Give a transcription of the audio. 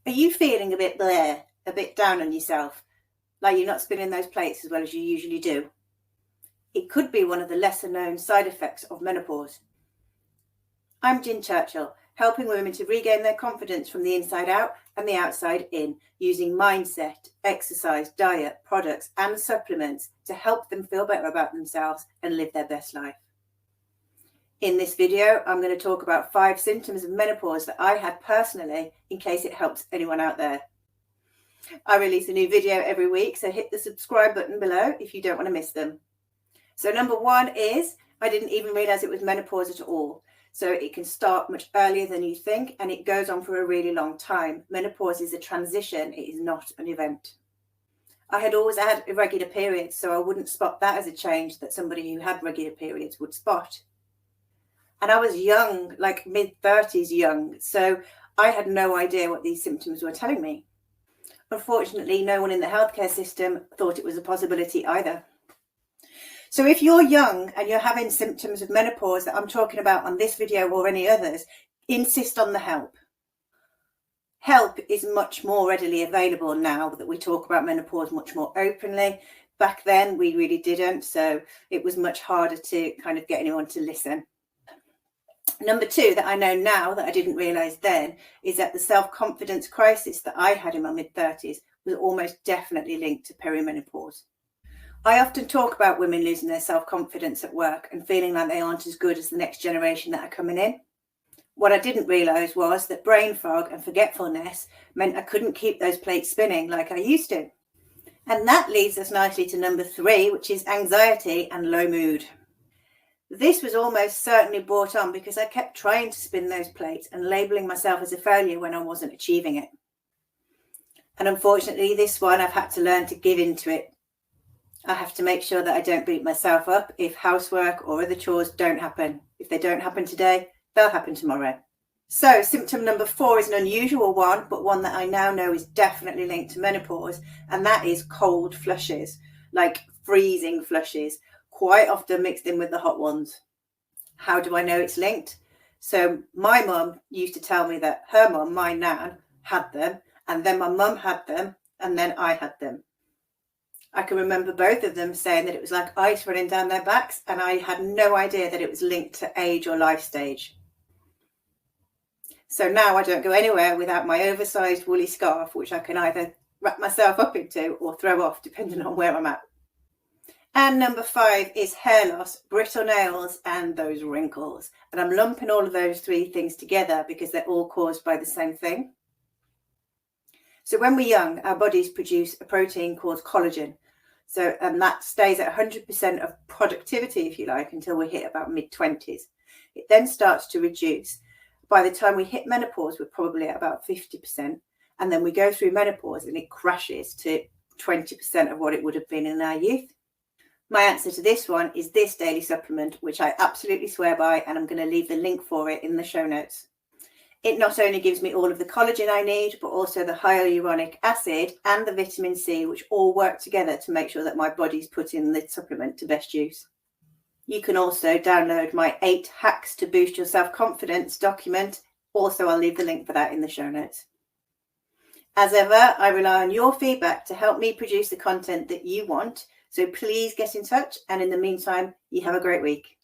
Are you feeling a bit bleh, a bit down on yourself, like you're not spinning those plates as well as you usually do? It could be one of the lesser known side effects of menopause. I'm Jen Churchill, helping women to regain their confidence from the inside out and the outside in, using mindset, exercise, diet, products and supplements to help them feel better about themselves and live their best life. In this video, I'm going to talk about 5 symptoms of menopause that I had personally, in case it helps anyone out there. I release a new video every week, so hit the subscribe button below if you don't want to miss them. So number 1 is, I didn't even realize it was menopause at all. So it can start much earlier than you think, and it goes on for a really long time. Menopause is a transition, it is not an event. I had always had irregular periods, so I wouldn't spot that as a change that somebody who had regular periods would spot. And I was young, like mid-30s young, so I had no idea what these symptoms were telling me. Unfortunately, no one in the healthcare system thought it was a possibility either. So if you're young and you're having symptoms of menopause that I'm talking about on this video or any others, insist on the help. Help is much more readily available now that we talk about menopause much more openly. Back then, we really didn't, so it was much harder to kind of get anyone to listen. Number 2 that I know now that I didn't realise then is that the self-confidence crisis that I had in my mid-30s was almost definitely linked to perimenopause. I often talk about women losing their self-confidence at work and feeling like they aren't as good as the next generation that are coming in. What I didn't realise was that brain fog and forgetfulness meant I couldn't keep those plates spinning like I used to. And that leads us nicely to number 3, which is anxiety and low mood. This was almost certainly brought on because I kept trying to spin those plates and labelling myself as a failure when I wasn't achieving it. And unfortunately, this one I've had to learn to give into it. I have to make sure that I don't beat myself up if housework or other chores don't happen. If they don't happen today, they'll happen tomorrow. So symptom number 4 is an unusual one, but one that I now know is definitely linked to menopause, and that is cold flushes, like freezing flushes, quite often mixed in with the hot ones. How do I know it's linked? So my mum used to tell me that her mum, my nan, had them, and then my mum had them, and then I had them. I can remember both of them saying that it was like ice running down their backs, and I had no idea that it was linked to age or life stage. So now I don't go anywhere without my oversized woolly scarf, which I can either wrap myself up into or throw off, depending on where I'm at. And number 5 is hair loss, brittle nails, and those wrinkles. And I'm lumping all of those 3 things together because they're all caused by the same thing. So when we're young, our bodies produce a protein called collagen. And that stays at 100% of productivity, if you like, until we hit about mid-20s. It then starts to reduce. By the time we hit menopause, we're probably at about 50%. And then we go through menopause and it crashes to 20% of what it would have been in our youth. My answer to this one is this daily supplement, which I absolutely swear by, and I'm going to leave the link for it in the show notes. It not only gives me all of the collagen I need, but also the hyaluronic acid and the vitamin C, which all work together to make sure that my body's putting the supplement to best use. You can also download my 8 hacks to boost your self-confidence document. Also, I'll leave the link for that in the show notes. As ever, I rely on your feedback to help me produce the content that you want. So please get in touch. And in the meantime, you have a great week.